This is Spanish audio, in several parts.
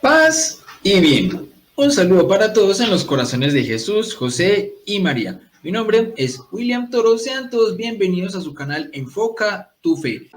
Paz y bien. Un saludo para todos en los corazones de Jesús, José y María. Mi nombre es William Toro. Sean todos bienvenidos a su canal Enfoca tu Fe.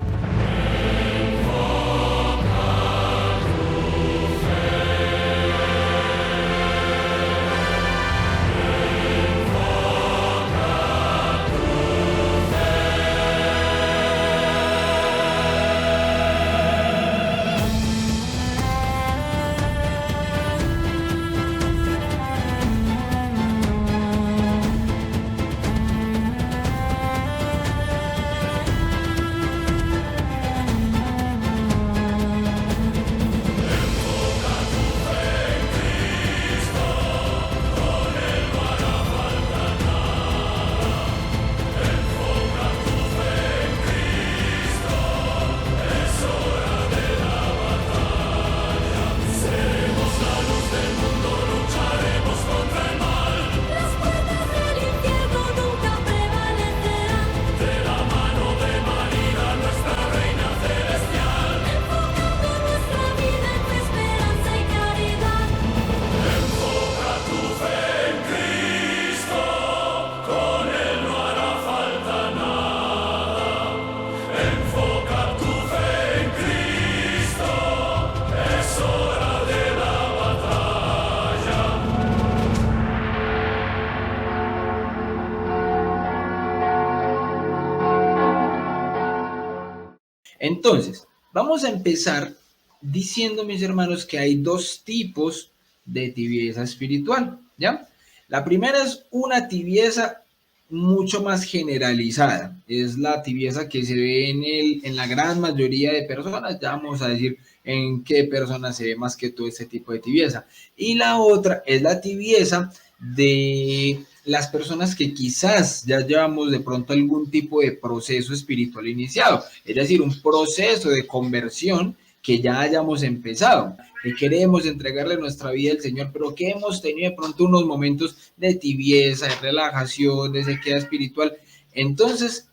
Entonces, vamos a empezar diciendo, mis hermanos, que hay dos tipos de tibieza espiritual, ¿ya? La primera es una tibieza mucho más generalizada, es la tibieza que se ve en la gran mayoría de personas, ya vamos a decir en qué personas se ve más que todo este tipo de tibieza. Y la otra es la tibieza de las personas que quizás ya llevamos de pronto algún tipo de proceso espiritual iniciado, es decir, un proceso de conversión que ya hayamos empezado, que queremos entregarle nuestra vida al Señor, pero que hemos tenido de pronto unos momentos de tibieza, de relajación, de sequedad espiritual. Entonces,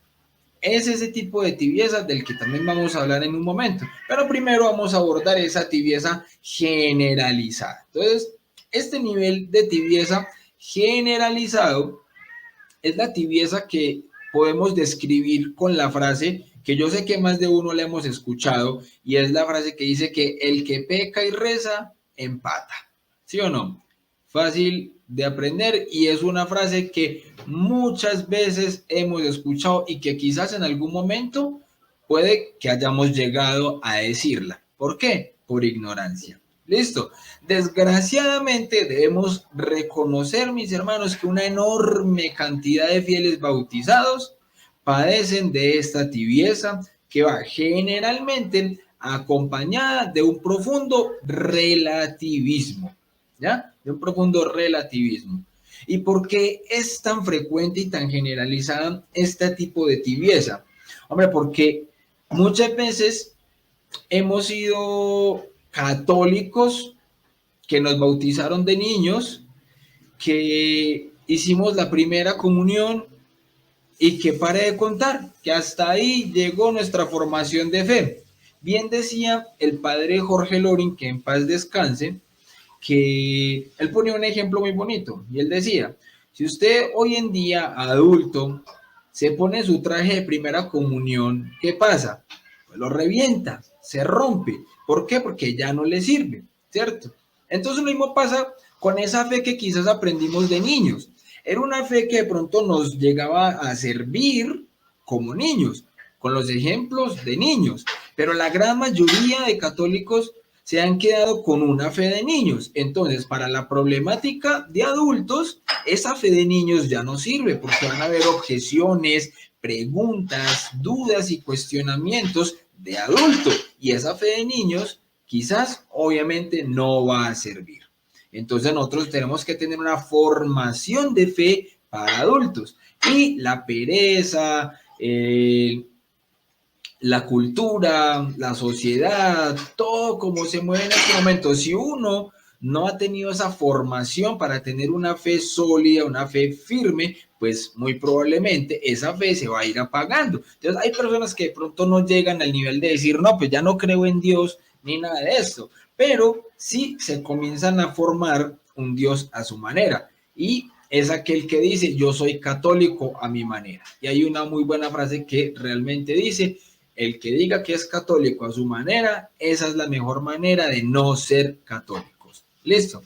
es ese tipo de tibieza del que también vamos a hablar en un momento, pero primero vamos a abordar esa tibieza generalizada. Entonces, este nivel de tibieza generalizado es la tibieza que podemos describir con la frase que yo sé que más de uno le hemos escuchado, y es la frase que dice que el que peca y reza, empata. ¿Sí o no? Fácil de aprender, y es una frase que muchas veces hemos escuchado y que quizás en algún momento puede que hayamos llegado a decirla. ¿Por qué? Por ignorancia. Listo. Desgraciadamente debemos reconocer, mis hermanos, que una enorme cantidad de fieles bautizados padecen de esta tibieza que va generalmente acompañada de un profundo relativismo, ¿ya? De un profundo relativismo. ¿Y por qué es tan frecuente y tan generalizada este tipo de tibieza? Hombre, porque muchas veces hemos sido católicos que nos bautizaron de niños, que hicimos la primera comunión y que pare de contar, que hasta ahí llegó nuestra formación de fe. Bien decía el padre Jorge Loring, que en paz descanse, que él ponía un ejemplo muy bonito, y él decía, si usted hoy en día, adulto, se pone su traje de primera comunión, ¿qué pasa? Pues lo revienta, se rompe. ¿Por qué? Porque ya no le sirve, ¿cierto? Entonces lo mismo pasa con esa fe que quizás aprendimos de niños. Era una fe que de pronto nos llegaba a servir como niños, con los ejemplos de niños, pero la gran mayoría de católicos se han quedado con una fe de niños. Entonces, para la problemática de adultos, esa fe de niños ya no sirve, porque van a haber objeciones, preguntas, dudas y cuestionamientos de adultos, y esa fe de niños quizás obviamente no va a servir. Entonces nosotros tenemos que tener una formación de fe para adultos, y la pereza, la cultura, la sociedad, todo como se mueve en este momento. Si uno no ha tenido esa formación para tener una fe sólida, una fe firme, pues muy probablemente esa fe se va a ir apagando. Entonces hay personas que de pronto no llegan al nivel de decir, no, pues ya no creo en Dios ni nada de esto, pero sí se comienzan a formar un Dios a su manera. Y es aquel que dice, yo soy católico a mi manera. Y hay una muy buena frase que realmente dice, el que diga que es católico a su manera, esa es la mejor manera de no ser católicos. Listo.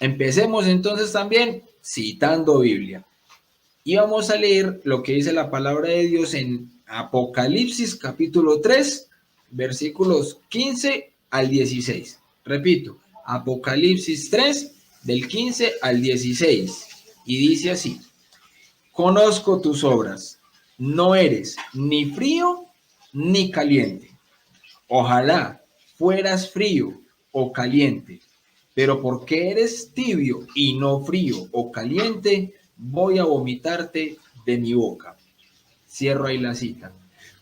Empecemos entonces también citando Biblia. Y vamos a leer lo que dice la palabra de Dios en Apocalipsis capítulo 3, versículos 15 al 16. Repito, Apocalipsis 3, del 15 al 16. Y dice así, conozco tus obras, no eres ni frío ni caliente. Ojalá fueras frío o caliente, pero porque eres tibio y no frío o caliente, voy a vomitarte de mi boca. Cierro ahí la cita.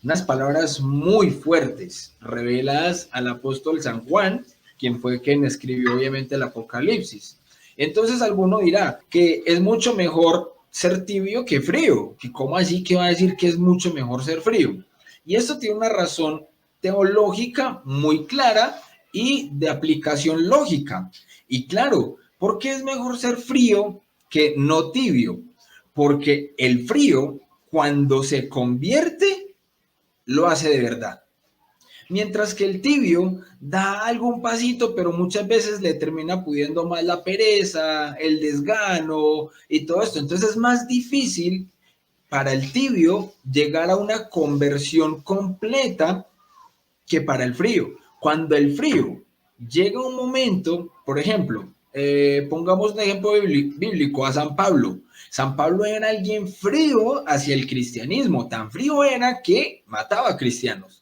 Unas palabras muy fuertes, reveladas al apóstol San Juan, quien fue quien escribió obviamente el Apocalipsis. Entonces alguno dirá que es mucho mejor ser tibio que frío. ¿Que cómo así que va a decir que es mucho mejor ser frío? Y esto tiene una razón teológica muy clara y de aplicación lógica. Y claro, ¿por qué es mejor ser frío que no tibio? Porque el frío, cuando se convierte, lo hace de verdad. Mientras que el tibio da algún pasito, pero muchas veces le termina pudiendo más la pereza, el desgano y todo esto. Entonces es más difícil para el tibio llegar a una conversión completa que para el frío. Cuando el frío llega un momento, por ejemplo, pongamos un ejemplo bíblico a San Pablo. San Pablo era alguien frío hacia el cristianismo, tan frío era que mataba a cristianos.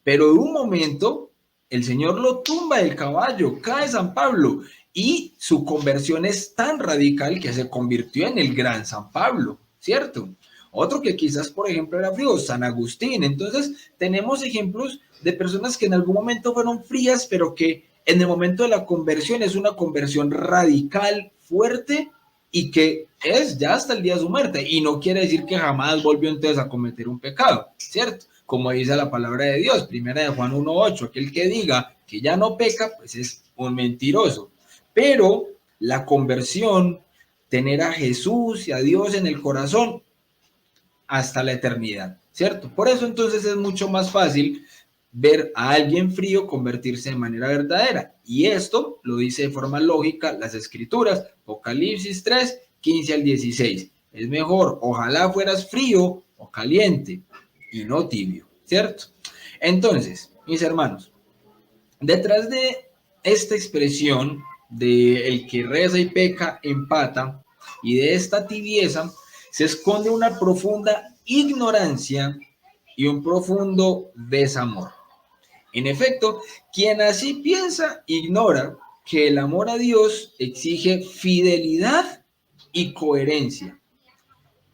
Pero de un momento, el Señor lo tumba del caballo, cae San Pablo y su conversión es tan radical que se convirtió en el gran San Pablo, ¿cierto? Otro que quizás, por ejemplo, era frío, San Agustín. Entonces, tenemos ejemplos de personas que en algún momento fueron frías, pero que en el momento de la conversión es una conversión radical, fuerte y que es ya hasta el día de su muerte. Y no quiere decir que jamás volvió entonces a cometer un pecado, ¿cierto? Como dice la palabra de Dios, primera de Juan 1:8, aquel que diga que ya no peca, pues es un mentiroso. Pero la conversión, tener a Jesús y a Dios en el corazón, hasta la eternidad, ¿cierto? Por eso entonces es mucho más fácil ver a alguien frío convertirse de manera verdadera. Y esto lo dice de forma lógica las escrituras, Apocalipsis 3, 15 al 16. Es mejor, ojalá fueras frío o caliente y no tibio, ¿cierto? Entonces, mis hermanos, detrás de esta expresión de el que reza y peca empata y de esta tibieza se esconde una profunda ignorancia y un profundo desamor. En efecto, quien así piensa ignora que el amor a Dios exige fidelidad y coherencia.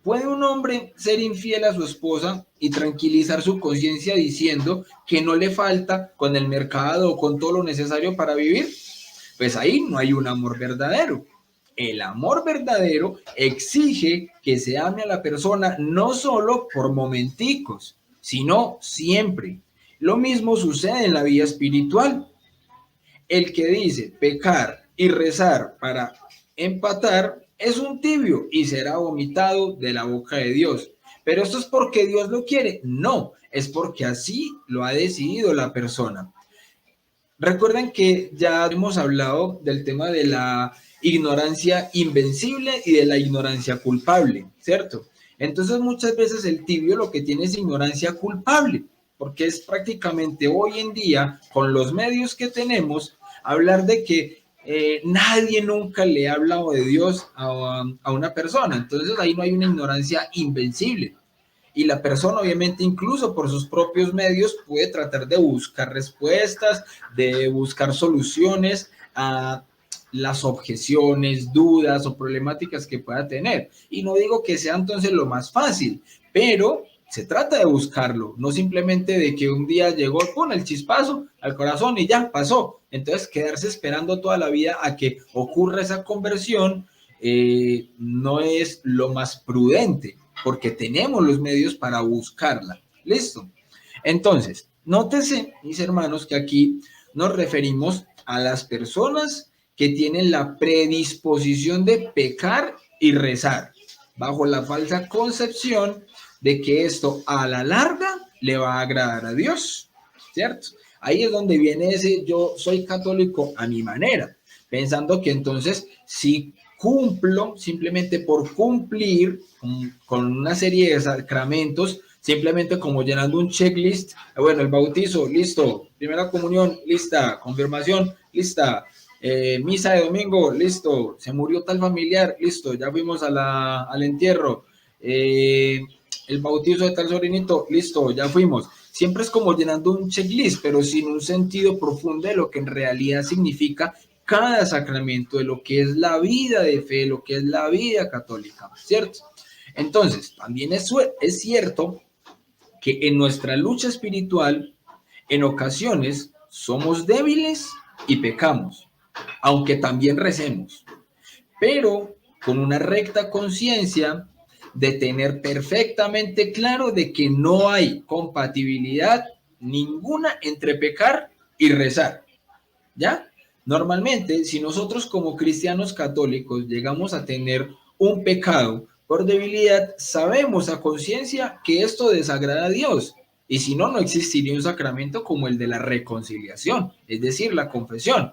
¿Puede un hombre ser infiel a su esposa y tranquilizar su conciencia diciendo que no le falta con el mercado o con todo lo necesario para vivir? Pues ahí no hay un amor verdadero. El amor verdadero exige que se ame a la persona no solo por momenticos, sino siempre. Lo mismo sucede en la vida espiritual. El que dice pecar y rezar para empatar es un tibio y será vomitado de la boca de Dios. Pero esto es porque Dios lo quiere. No, es porque así lo ha decidido la persona. Recuerden que ya hemos hablado del tema de la ignorancia invencible y de la ignorancia culpable, ¿cierto? Entonces muchas veces el tibio lo que tiene es ignorancia culpable, porque es prácticamente hoy en día, con los medios que tenemos, hablar de que nadie nunca le ha hablado de Dios a una persona. Entonces ahí no hay una ignorancia invencible. Y la persona obviamente incluso por sus propios medios puede tratar de buscar respuestas, de buscar soluciones a las objeciones, dudas o problemáticas que pueda tener. Y no digo que sea entonces lo más fácil, pero se trata de buscarlo, no simplemente de que un día llegó con el chispazo al corazón y ya pasó. Entonces quedarse esperando toda la vida a que ocurra esa conversión no es lo más prudente, porque tenemos los medios para buscarla. ¿Listo? Entonces, nótese, mis hermanos, que aquí nos referimos a las personas que tienen la predisposición de pecar y rezar, bajo la falsa concepción de que esto a la larga le va a agradar a Dios, ¿cierto? Ahí es donde viene ese yo soy católico a mi manera, pensando que entonces si cumplo simplemente por cumplir con una serie de sacramentos, simplemente como llenando un checklist, bueno, el bautizo, listo, primera comunión, lista, confirmación, lista, misa de domingo, listo, se murió tal familiar, listo, ya fuimos al entierro, el bautizo de tal sobrinito, listo, ya fuimos. Siempre es como llenando un checklist, pero sin un sentido profundo de lo que en realidad significa cada sacramento, de lo que es la vida de fe, lo que es la vida católica, ¿cierto? Entonces, también es cierto que en nuestra lucha espiritual, en ocasiones, somos débiles y pecamos, aunque también recemos, pero con una recta conciencia de tener perfectamente claro de que no hay compatibilidad ninguna entre pecar y rezar, ¿ya? Normalmente, si nosotros como cristianos católicos llegamos a tener un pecado por debilidad, sabemos a conciencia que esto desagrada a Dios. Y si no, no existiría un sacramento como el de la reconciliación, es decir, la confesión.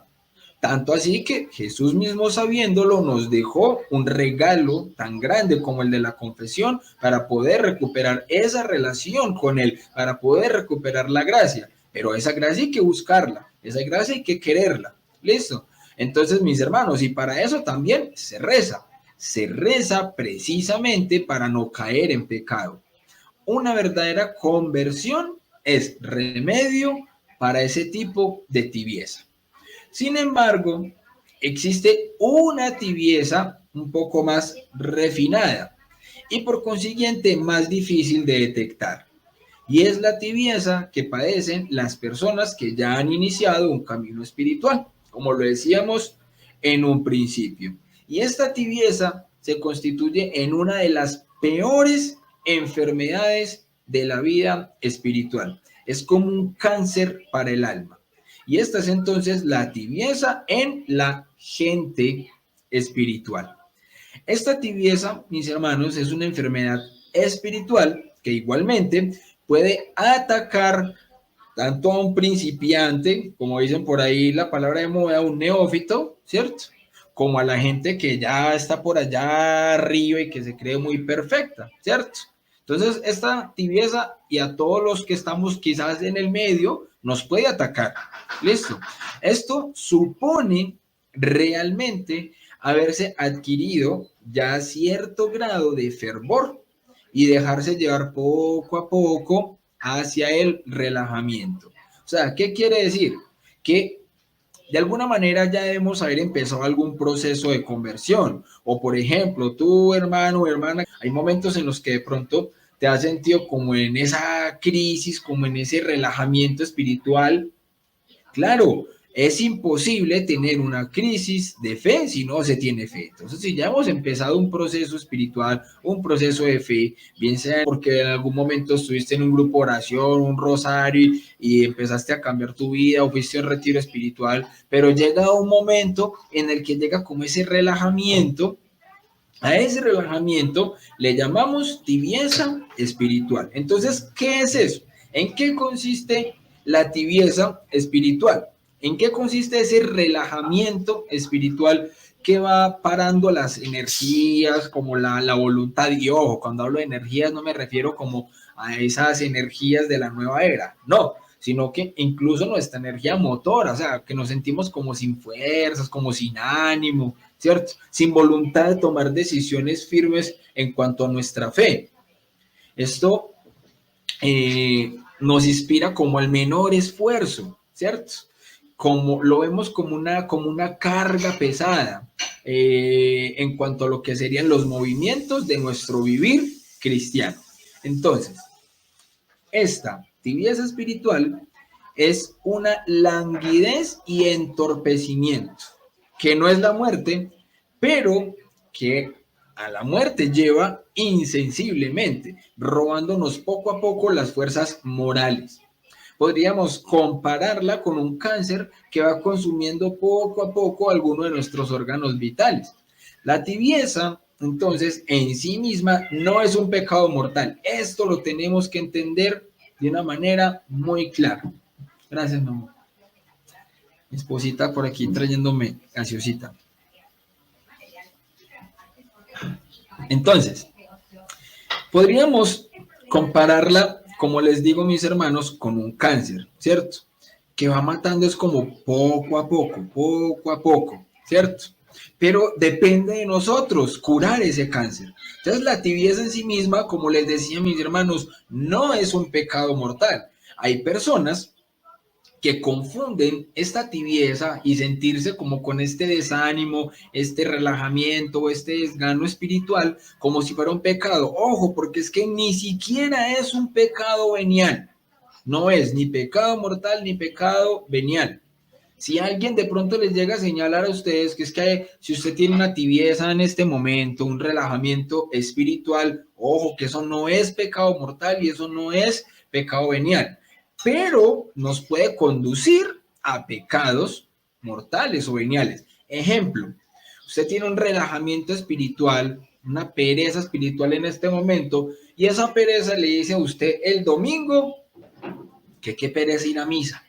Tanto así que Jesús mismo sabiéndolo nos dejó un regalo tan grande como el de la confesión para poder recuperar esa relación con Él, para poder recuperar la gracia. Pero esa gracia hay que buscarla, esa gracia hay que quererla. ¿Listo? Entonces, mis hermanos, y para eso también se reza. Se reza precisamente para no caer en pecado. Una verdadera conversión es remedio para ese tipo de tibieza. Sin embargo, existe una tibieza un poco más refinada y por consiguiente más difícil de detectar. Y es la tibieza que padecen las personas que ya han iniciado un camino espiritual, como lo decíamos en un principio. Y esta tibieza se constituye en una de las peores enfermedades de la vida espiritual. Es como un cáncer para el alma. Y esta es entonces la tibieza en la gente espiritual. Esta tibieza, mis hermanos, es una enfermedad espiritual que igualmente puede atacar tanto a un principiante, como dicen por ahí la palabra de moda, un neófito, ¿cierto? Como a la gente que ya está por allá arriba y que se cree muy perfecta, ¿cierto? Entonces, esta tibieza y a todos los que estamos quizás en el medio nos puede atacar. Listo. Esto supone realmente haberse adquirido ya cierto grado de fervor y dejarse llevar poco a poco hacia el relajamiento. O sea, ¿qué quiere decir? Que de alguna manera ya debemos haber empezado algún proceso de conversión. O por ejemplo, tú, hermano o hermana, hay momentos en los que de pronto te has sentido como en esa crisis, como en ese relajamiento espiritual. Claro, es imposible tener una crisis de fe si no se tiene fe. Entonces, si ya hemos empezado un proceso espiritual, un proceso de fe, bien sea porque en algún momento estuviste en un grupo de oración, un rosario y empezaste a cambiar tu vida o fuiste a un retiro espiritual, pero llega un momento en el que llega como ese relajamiento. A ese relajamiento le llamamos tibieza espiritual. Entonces, ¿qué es eso? ¿En qué consiste la tibieza espiritual? ¿En qué consiste ese relajamiento espiritual que va parando las energías, como la voluntad? Y ojo, cuando hablo de energías no me refiero como a esas energías de la nueva era, no, sino que incluso nuestra energía motora, o sea, que nos sentimos como sin fuerzas, como sin ánimo, ¿cierto? Sin voluntad de tomar decisiones firmes en cuanto a nuestra fe. Esto nos inspira como el menor esfuerzo, ¿cierto? Como lo vemos como una carga pesada en cuanto a lo que serían los movimientos de nuestro vivir cristiano. Entonces, esta tibieza espiritual es una languidez y entorpecimiento, que no es la muerte, pero que a la muerte lleva insensiblemente, robándonos poco a poco las fuerzas morales. podríamos compararla con un cáncer que va consumiendo poco a poco alguno de nuestros órganos vitales. La tibieza, entonces, en sí misma no es un pecado mortal. Esto lo tenemos que entender de una manera muy clara. Gracias, mi amor. Mi esposita por aquí trayéndome gaseosita. Entonces, podríamos compararla, como les digo mis hermanos, con un cáncer, ¿cierto? Que va matando es como poco a poco, ¿cierto? Pero depende de nosotros curar ese cáncer. Entonces la tibieza en sí misma, como les decía mis hermanos, no es un pecado mortal. Hay personas que confunden esta tibieza y sentirse como con este desánimo, este relajamiento, este desgano espiritual, como si fuera un pecado. Ojo, porque es que ni siquiera es un pecado venial. No es ni pecado mortal ni pecado venial. Si alguien de pronto les llega a señalar a ustedes que es que si usted tiene una tibieza en este momento, un relajamiento espiritual, ojo, que eso no es pecado mortal y eso no es pecado venial, pero nos puede conducir a pecados mortales o veniales. Ejemplo, usted tiene un relajamiento espiritual, una pereza espiritual en este momento, y esa pereza le dice a usted el domingo que qué pereza ir a misa.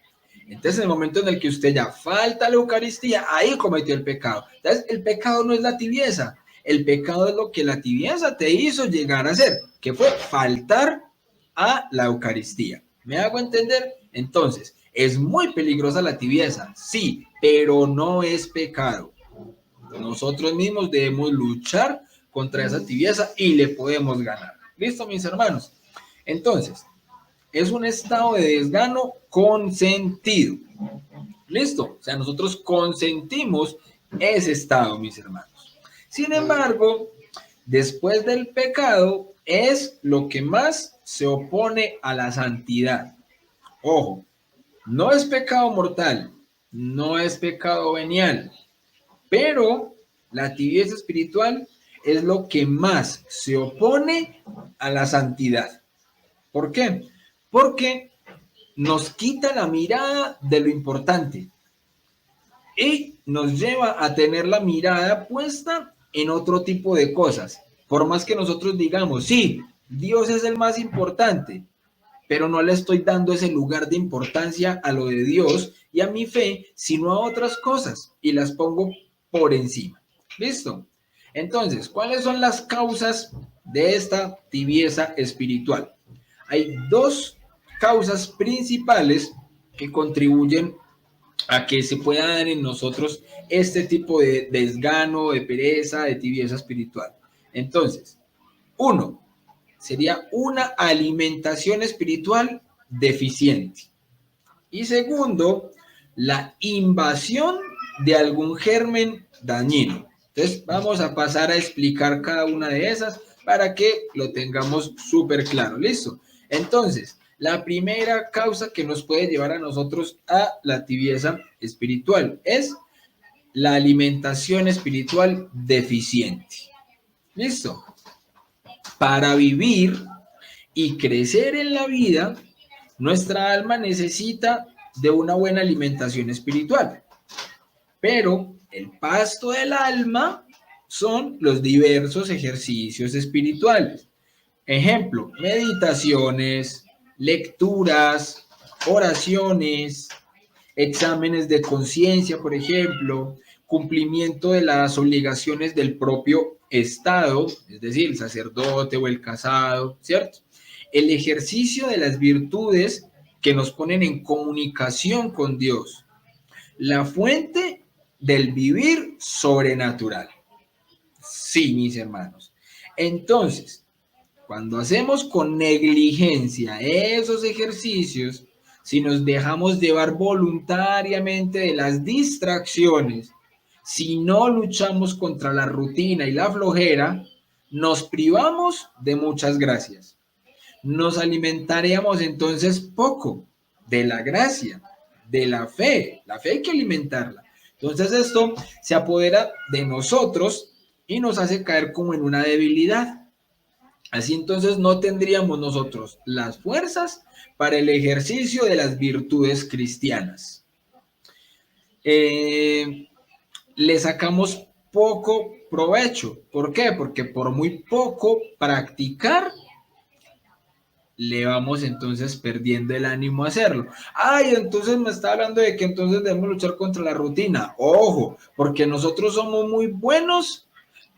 Entonces, en el momento en el que usted ya falta la Eucaristía, ahí cometió el pecado. Entonces, el pecado no es la tibieza. El pecado es lo que la tibieza te hizo llegar a hacer, que fue faltar a la Eucaristía. ¿Me hago entender? Entonces, es muy peligrosa la tibieza, sí, pero no es pecado. Nosotros mismos debemos luchar contra esa tibieza y le podemos ganar. ¿Listo, mis hermanos? Entonces, es un estado de desgano consentido. ¿Listo? O sea, nosotros consentimos ese estado, mis hermanos. Sin embargo, después del pecado es lo que más se opone a la santidad. Ojo, no es pecado mortal, no es pecado venial, pero la tibieza espiritual es lo que más se opone a la santidad. ¿Por qué? Porque nos quita la mirada de lo importante y nos lleva a tener la mirada puesta en otro tipo de cosas. Por más que nosotros digamos, sí, Dios es el más importante, pero no le estoy dando ese lugar de importancia a lo de Dios y a mi fe, sino a otras cosas y las pongo por encima. ¿Listo? Entonces, ¿cuáles son las causas de esta tibieza espiritual? Hay dos causas principales que contribuyen a que se pueda dar en nosotros este tipo de desgano, de pereza, de tibieza espiritual. Entonces, uno, sería una alimentación espiritual deficiente. Y segundo, la invasión de algún germen dañino. Entonces, vamos a pasar a explicar cada una de esas para que lo tengamos súper claro. ¿Listo? Entonces, la primera causa que nos puede llevar a nosotros a la tibieza espiritual es la alimentación espiritual deficiente. ¿Listo? Para vivir y crecer en la vida, nuestra alma necesita de una buena alimentación espiritual. Pero el pasto del alma son los diversos ejercicios espirituales. Ejemplo, meditaciones, lecturas, oraciones, exámenes de conciencia, por ejemplo, cumplimiento de las obligaciones del propio Estado, es decir, el sacerdote o el casado, ¿cierto? El ejercicio de las virtudes que nos ponen en comunicación con Dios, la fuente del vivir sobrenatural. Sí, mis hermanos. Entonces, cuando hacemos con negligencia esos ejercicios, si nos dejamos llevar voluntariamente de las distracciones, si no luchamos contra la rutina y la flojera, nos privamos de muchas gracias. Nos alimentaríamos entonces poco de la gracia, de la fe. La fe hay que alimentarla. Entonces esto se apodera de nosotros y nos hace caer como en una debilidad. Así entonces no tendríamos nosotros las fuerzas para el ejercicio de las virtudes cristianas. Le sacamos poco provecho. ¿Por qué? Porque por muy poco practicar, le vamos entonces perdiendo el ánimo a hacerlo. Ay, entonces me está hablando de que entonces debemos luchar contra la rutina. Ojo, porque nosotros somos muy buenos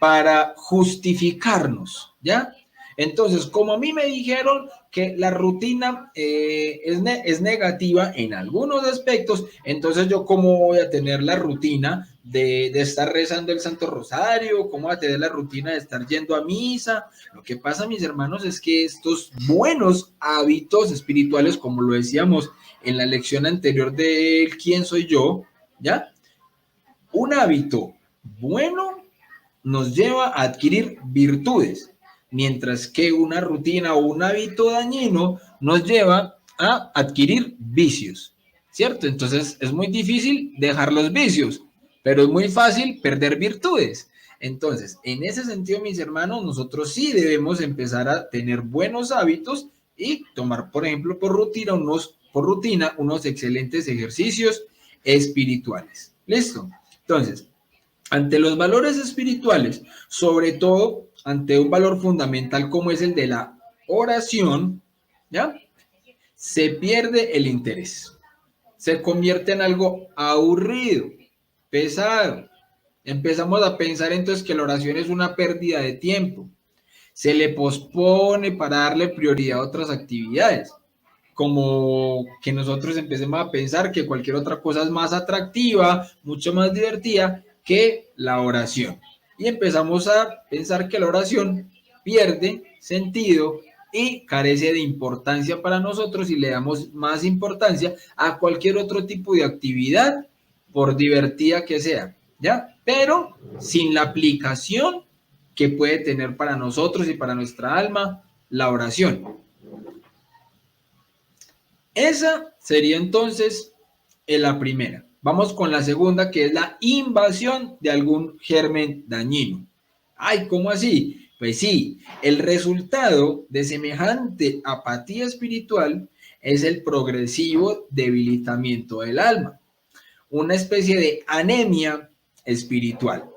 para justificarnos, ¿ya? Entonces, como a mí me dijeron que la rutina es negativa en algunos aspectos, entonces yo cómo voy a tener la rutina de estar rezando el Santo Rosario, cómo voy a tener la rutina de estar yendo a misa. Lo que pasa, mis hermanos, es que estos buenos hábitos espirituales, como lo decíamos en la lección anterior de ¿Quién soy yo? ¿Ya? Un hábito bueno nos lleva a adquirir virtudes, mientras que una rutina o un hábito dañino nos lleva a adquirir vicios, ¿cierto? Entonces es muy difícil dejar los vicios, pero es muy fácil perder virtudes. Entonces, en ese sentido, mis hermanos, nosotros sí debemos empezar a tener buenos hábitos y tomar, por ejemplo, por rutina unos excelentes ejercicios espirituales. ¿Listo? Entonces, ante los valores espirituales, sobre todo ante un valor fundamental como es el de la oración, ¿ya? Se pierde el interés. Se convierte en algo aburrido, pesado. Empezamos a pensar entonces que la oración es una pérdida de tiempo. Se le pospone para darle prioridad a otras actividades, como que nosotros empecemos a pensar que cualquier otra cosa es más atractiva, mucho más divertida que la oración. Y empezamos a pensar que la oración pierde sentido y carece de importancia para nosotros y le damos más importancia a cualquier otro tipo de actividad, por divertida que sea, ¿ya? Pero sin la aplicación que puede tener para nosotros y para nuestra alma la oración. Esa sería entonces la primera. Vamos con la segunda, que es la invasión de algún germen dañino. Ay, ¿cómo así? Pues sí, el resultado de semejante apatía espiritual es el progresivo debilitamiento del alma, una especie de anemia espiritual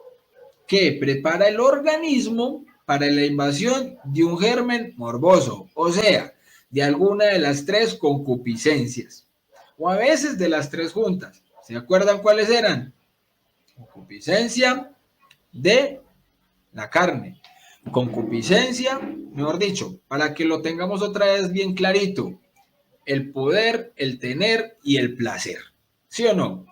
que prepara el organismo para la invasión de un germen morboso, o sea, de alguna de las tres concupiscencias, o a veces de las tres juntas. ¿Se acuerdan cuáles eran? Concupiscencia de la carne, concupiscencia, mejor dicho, para que lo tengamos otra vez bien clarito, el poder, el tener y el placer. ¿Sí o no?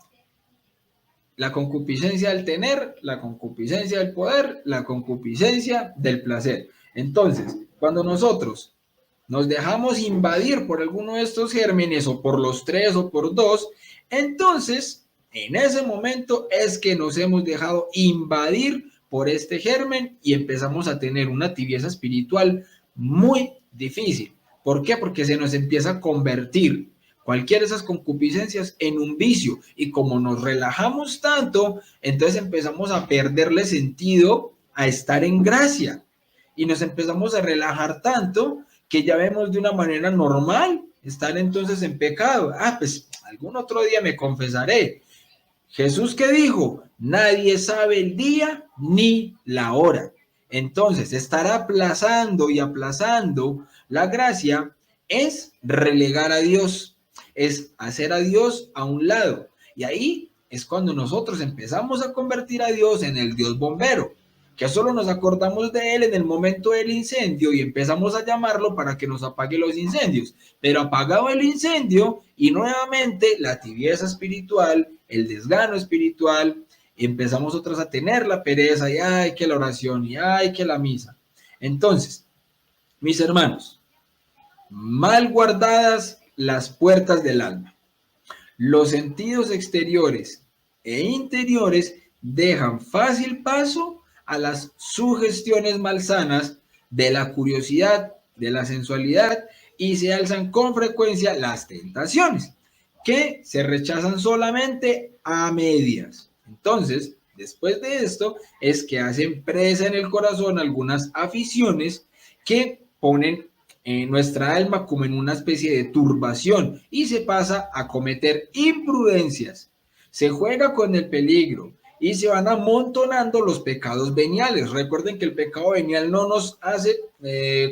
La concupiscencia del tener, la concupiscencia del poder, la concupiscencia del placer. Entonces, cuando nosotros nos dejamos invadir por alguno de estos gérmenes o por los tres o por dos, entonces en ese momento es que nos hemos dejado invadir por este germen y empezamos a tener una tibieza espiritual muy difícil. ¿Por qué? Porque se nos empieza a convertir cualquiera de esas concupiscencias en un vicio y como nos relajamos tanto, entonces empezamos a perderle sentido a estar en gracia y nos empezamos a relajar tanto que ya vemos de una manera normal estar entonces en pecado. Ah, pues algún otro día me confesaré. Jesús, ¿qué dijo? Nadie sabe el día ni la hora. Entonces, estar aplazando y aplazando la gracia es relegar a Dios, es hacer a Dios a un lado. Y ahí es cuando nosotros empezamos a convertir a Dios en el Dios bombero, que solo nos acordamos de Él en el momento del incendio y empezamos a llamarlo para que nos apague los incendios. Pero apagado el incendio y nuevamente la tibieza espiritual, el desgano espiritual, empezamos otras a tener la pereza y ay que la oración y ay que la misa. Entonces, mis hermanos, mal guardadas las puertas del alma. Los sentidos exteriores e interiores dejan fácil paso a las sugestiones malsanas de la curiosidad, de la sensualidad y se alzan con frecuencia las tentaciones que se rechazan solamente a medias. Entonces, después de esto, es que hacen presa en el corazón algunas aficiones que ponen nuestra alma como en una especie de turbación y se pasa a cometer imprudencias. Se juega con el peligro y se van amontonando los pecados veniales. Recuerden que el pecado venial no nos hace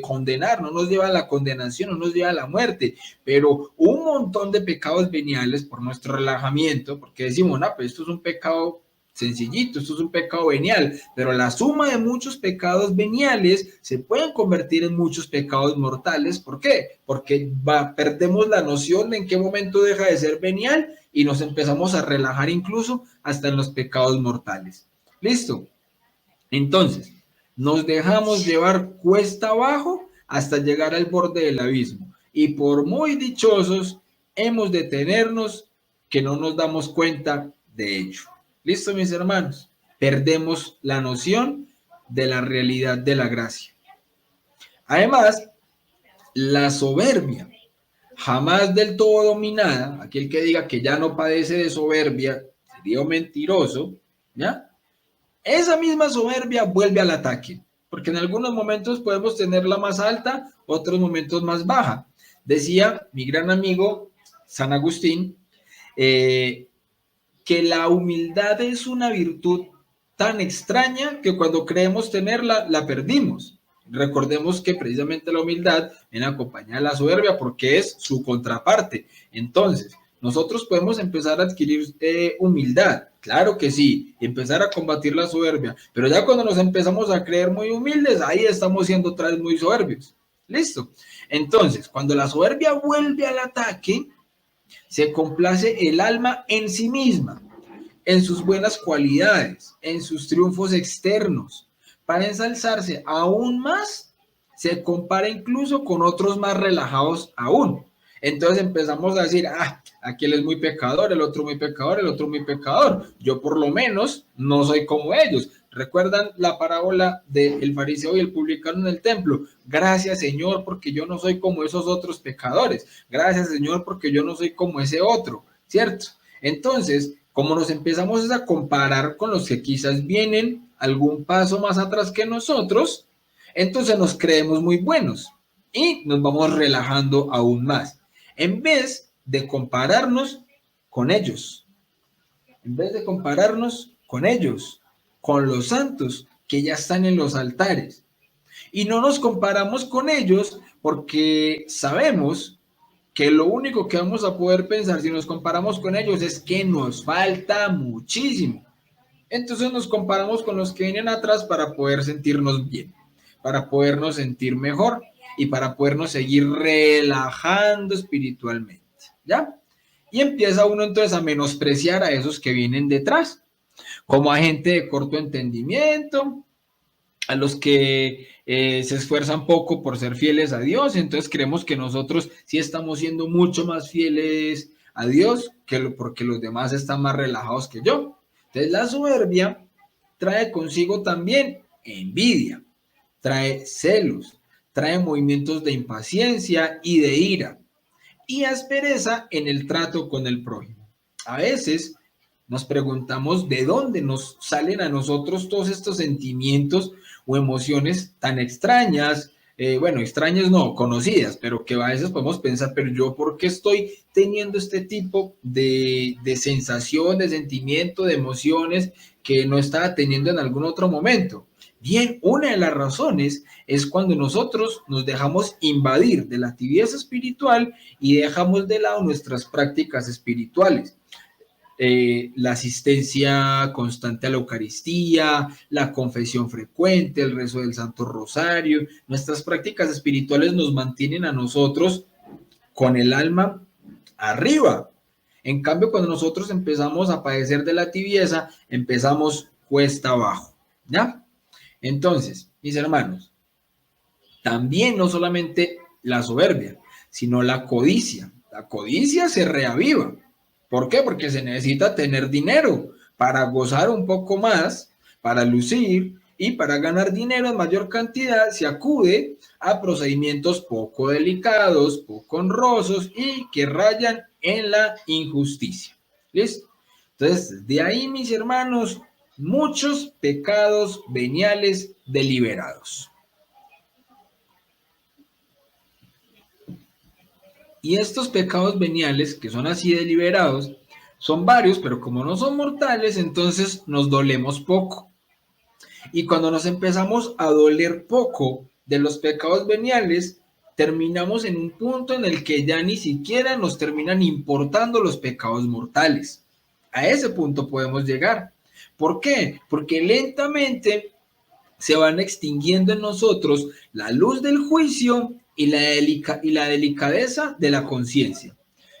condenar, no nos lleva a la condenación, no nos lleva a la muerte, pero un montón de pecados veniales por nuestro relajamiento, porque decimos, no, pues esto es un pecado sencillito, esto es un pecado venial, pero la suma de muchos pecados veniales se pueden convertir en muchos pecados mortales. ¿Por qué? Porque perdemos la noción de en qué momento deja de ser venial y nos empezamos a relajar incluso hasta en los pecados mortales. ¿Listo? Entonces, nos dejamos llevar cuesta abajo hasta llegar al borde del abismo. Y por muy dichosos, hemos de tenernos que no nos damos cuenta de ello. ¿Listo, mis hermanos? Perdemos la noción de la realidad de la gracia. Además, la soberbia, jamás del todo dominada, aquel que diga que ya no padece de soberbia, sería un mentiroso, ¿ya? Esa misma soberbia vuelve al ataque, porque en algunos momentos podemos tenerla más alta, otros momentos más baja. Decía mi gran amigo San Agustín, que la humildad es una virtud tan extraña que cuando creemos tenerla, la perdimos. Recordemos que precisamente la humildad viene acompañada de la soberbia porque es su contraparte. Entonces, nosotros podemos empezar a adquirir humildad, claro que sí, empezar a combatir la soberbia, pero ya cuando nos empezamos a creer muy humildes, ahí estamos siendo otra vez muy soberbios. ¿Listo? Entonces, cuando la soberbia vuelve al ataque, se complace el alma en sí misma, en sus buenas cualidades, en sus triunfos externos. Para ensalzarse aún más, se compara incluso con otros más relajados aún. Entonces empezamos a decir, aquel es muy pecador, el otro muy pecador, el otro muy pecador. Yo por lo menos no soy como ellos. ¿Recuerdan la parábola del fariseo y el publicano en el templo? Gracias, Señor, porque yo no soy como esos otros pecadores. Gracias, Señor, porque yo no soy como ese otro, ¿cierto? Entonces, como nos empezamos a comparar con los que quizás vienen algún paso más atrás que nosotros, entonces nos creemos muy buenos y nos vamos relajando aún más. En vez de compararnos con ellos, en vez de compararnos con ellos, con los santos que ya están en los altares. Y no nos comparamos con ellos porque sabemos que lo único que vamos a poder pensar si nos comparamos con ellos es que nos falta muchísimo. Entonces nos comparamos con los que vienen atrás para poder sentirnos bien, para podernos sentir mejor y para podernos seguir relajando espiritualmente, ¿ya? Y empieza uno entonces a menospreciar a esos que vienen detrás, como a gente de corto entendimiento, a los que se esfuerzan poco por ser fieles a Dios, entonces creemos que nosotros sí estamos siendo mucho más fieles a Dios porque los demás están más relajados que yo. Entonces la soberbia trae consigo también envidia, trae celos, trae movimientos de impaciencia y de ira y aspereza en el trato con el prójimo. A veces nos preguntamos de dónde nos salen a nosotros todos estos sentimientos o emociones tan extrañas, bueno, extrañas no, conocidas, pero que a veces podemos pensar, pero yo por qué estoy teniendo este tipo de sensación, de sentimiento, de emociones que no estaba teniendo en algún otro momento. Bien, una de las razones es cuando nosotros nos dejamos invadir de la tibieza espiritual y dejamos de lado nuestras prácticas espirituales. La asistencia constante a la Eucaristía, la confesión frecuente, el rezo del Santo Rosario. Nuestras prácticas espirituales nos mantienen a nosotros con el alma arriba. En cambio, cuando nosotros empezamos a padecer de la tibieza, empezamos cuesta abajo, ¿ya? Entonces, mis hermanos, también no solamente la soberbia, sino la codicia. La codicia se reaviva. ¿Por qué? Porque se necesita tener dinero para gozar un poco más, para lucir y para ganar dinero en mayor cantidad se acude a procedimientos poco delicados, poco honrosos y que rayan en la injusticia. ¿Listo? Entonces, de ahí, mis hermanos, muchos pecados veniales deliberados. Y estos pecados veniales, que son así deliberados, son varios, pero como no son mortales, entonces nos dolemos poco. Y cuando nos empezamos a doler poco de los pecados veniales, terminamos en un punto en el que ya ni siquiera nos terminan importando los pecados mortales. A ese punto podemos llegar. ¿Por qué? Porque lentamente se van extinguiendo en nosotros la luz del juicio y la delicadeza de la conciencia.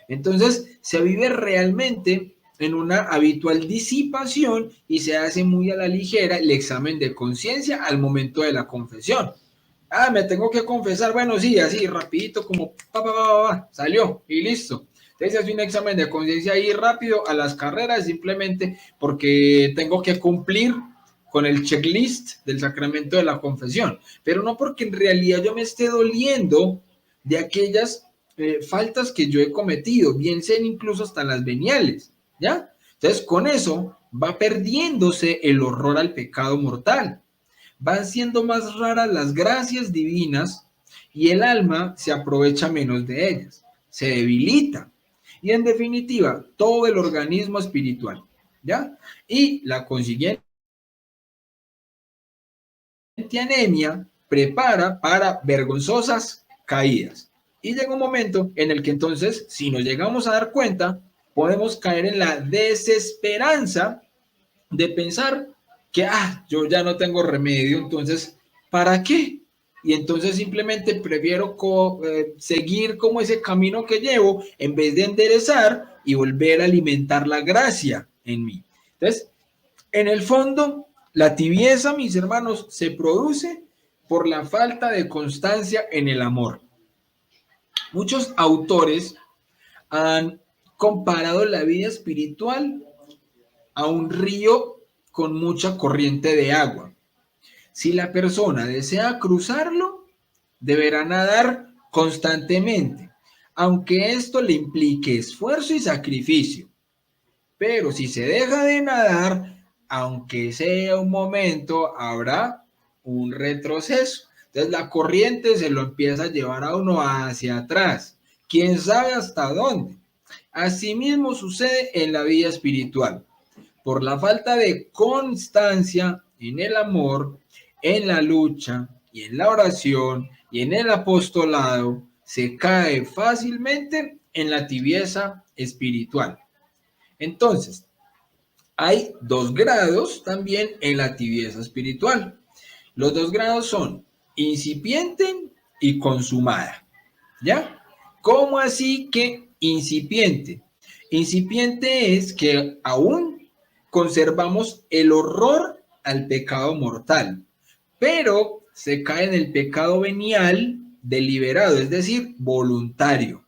Entonces se vive realmente en una habitual disipación y se hace muy a la ligera el examen de conciencia al momento de la confesión. Ah, me tengo que confesar, bueno, sí, así, rapidito, como salió y listo. Entonces hace un examen de conciencia ahí rápido a las carreras, simplemente porque tengo que cumplir con el checklist del sacramento de la confesión, pero no porque en realidad yo me esté doliendo de aquellas faltas que yo he cometido, bien sean incluso hasta las veniales, ¿ya? Entonces con eso va perdiéndose el horror al pecado mortal, van siendo más raras las gracias divinas y el alma se aprovecha menos de ellas, se debilita y en definitiva todo el organismo espiritual, ¿ya? Y la consiguiente anemia prepara para vergonzosas caídas. Y llega un momento en el que entonces, si nos llegamos a dar cuenta, podemos caer en la desesperanza de pensar que, yo ya no tengo remedio, entonces, ¿para qué? Y entonces simplemente prefiero seguir como ese camino que llevo en vez de enderezar y volver a alimentar la gracia en mí. Entonces, en el fondo, la tibieza, mis hermanos, se produce por la falta de constancia en el amor. Muchos autores han comparado la vida espiritual a un río con mucha corriente de agua. Si la persona desea cruzarlo, deberá nadar constantemente, aunque esto le implique esfuerzo y sacrificio. Pero si se deja de nadar, aunque sea un momento, habrá un retroceso. Entonces la corriente se lo empieza a llevar a uno hacia atrás. ¿Quién sabe hasta dónde? Asimismo sucede en la vida espiritual. Por la falta de constancia en el amor, en la lucha y en la oración y en el apostolado, se cae fácilmente en la tibieza espiritual. Entonces, hay 2 grados también en la tibieza espiritual. Los 2 grados son incipiente y consumada. ¿Ya? ¿Cómo así que incipiente? Incipiente es que aún conservamos el horror al pecado mortal, pero se cae en el pecado venial deliberado, es decir, voluntario.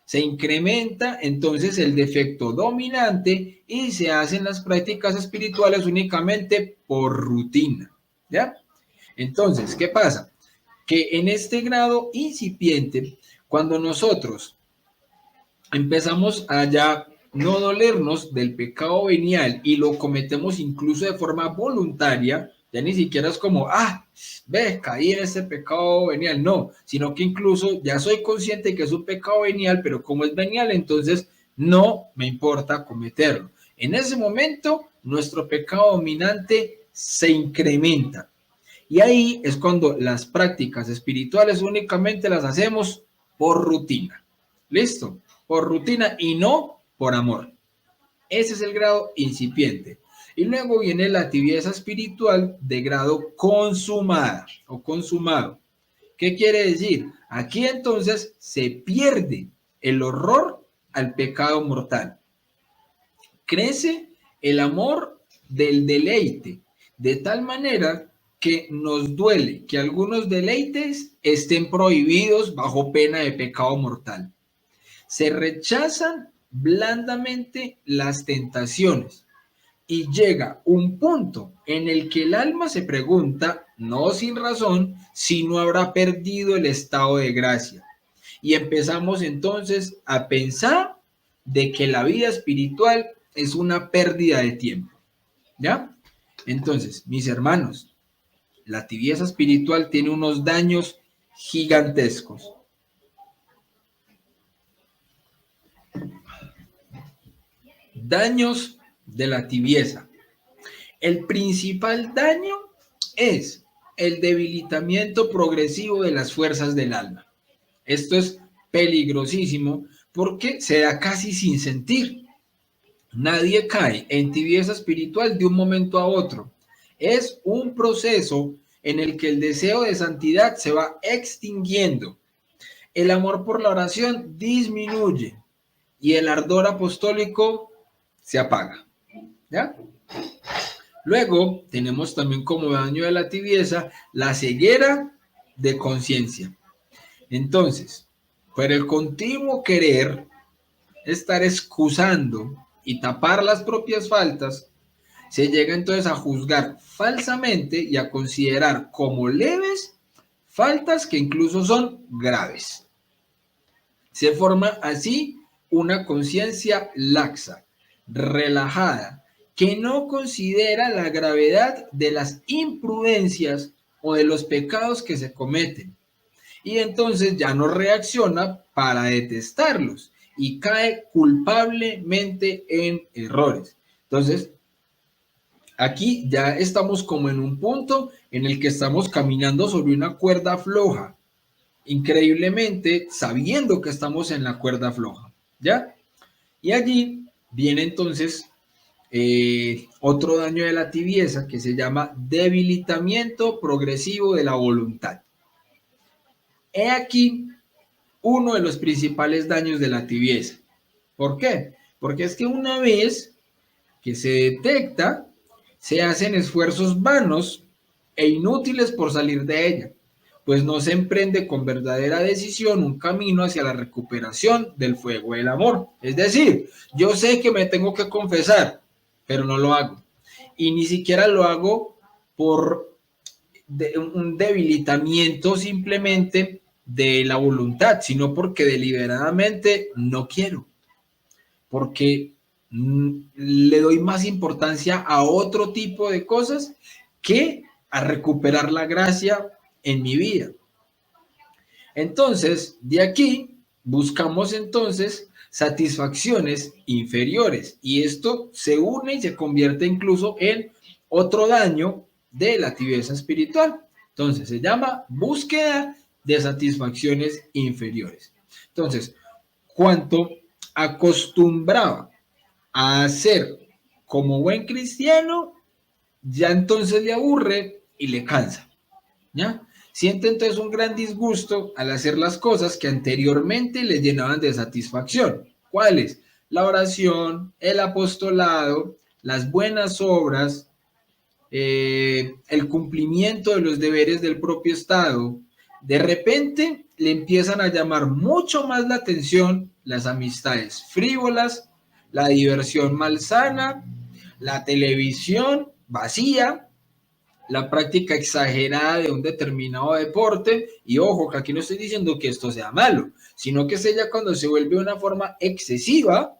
Se incrementa entonces el defecto dominante y se hacen las prácticas espirituales únicamente por rutina. ¿Ya? Entonces, ¿qué pasa? Que en este grado incipiente, cuando nosotros empezamos a ya no dolernos del pecado venial y lo cometemos incluso de forma voluntaria, ya ni siquiera es como, caí en este pecado venial, no, sino que incluso ya soy consciente que es un pecado venial, pero como es venial, entonces no me importa cometerlo. En ese momento, nuestro pecado dominante se incrementa. Y ahí es cuando las prácticas espirituales únicamente las hacemos por rutina. ¿Listo? Por rutina y no por amor. Ese es el grado incipiente. Y luego viene la tibieza espiritual de grado consumada o consumado. ¿Qué quiere decir? Aquí entonces se pierde el horror al pecado mortal. Crece el amor del deleite, de tal manera que nos duele que algunos deleites estén prohibidos bajo pena de pecado mortal. Se rechazan blandamente las tentaciones y llega un punto en el que el alma se pregunta, no sin razón, si no habrá perdido el estado de gracia. Y empezamos entonces a pensar de que la vida espiritual es una pérdida de tiempo. ¿Ya? Entonces, mis hermanos, la tibieza espiritual tiene unos daños gigantescos. Daños de la tibieza. El principal daño es el debilitamiento progresivo de las fuerzas del alma. Esto es peligrosísimo porque se da casi sin sentir. Nadie cae en tibieza espiritual de un momento a otro. Es un proceso en el que el deseo de santidad se va extinguiendo. El amor por la oración disminuye y el ardor apostólico se apaga. ¿Ya? Luego tenemos también como daño de la tibieza la ceguera de conciencia. Entonces, por el continuo querer estar excusando y tapar las propias faltas, se llega entonces a juzgar falsamente y a considerar como leves faltas que incluso son graves. Se forma así una conciencia laxa, relajada, que no considera la gravedad de las imprudencias o de los pecados que se cometen. Y entonces ya no reacciona para detestarlos y cae culpablemente en errores. Entonces, aquí ya estamos como en un punto en el que estamos caminando sobre una cuerda floja, increíblemente sabiendo que estamos en la cuerda floja, ¿ya? Y allí viene entonces otro daño de la tibieza que se llama debilitamiento progresivo de la voluntad. He aquí uno de los principales daños de la tibieza. ¿Por qué? Porque es que una vez que se detecta, se hacen esfuerzos vanos e inútiles por salir de ella, pues no se emprende con verdadera decisión un camino hacia la recuperación del fuego del amor. Es decir, yo sé que me tengo que confesar, pero no lo hago. Y ni siquiera lo hago por un debilitamiento simplemente de la voluntad, sino porque deliberadamente no quiero, porque le doy más importancia a otro tipo de cosas que a recuperar la gracia en mi vida. Entonces, de aquí buscamos entonces satisfacciones inferiores y esto se une y se convierte incluso en otro daño de la tibieza espiritual. Entonces, se llama búsqueda de satisfacciones inferiores. Entonces, cuanto acostumbraba a hacer como buen cristiano, ya entonces le aburre y le cansa, ¿ya? Siente entonces un gran disgusto al hacer las cosas que anteriormente le llenaban de satisfacción. ¿Cuáles? La oración, el apostolado, las buenas obras, el cumplimiento de los deberes del propio Estado. De repente le empiezan a llamar mucho más la atención las amistades frívolas, la diversión malsana, la televisión vacía, la práctica exagerada de un determinado deporte, y ojo, que aquí no estoy diciendo que esto sea malo, sino que es ella cuando se vuelve de una forma excesiva,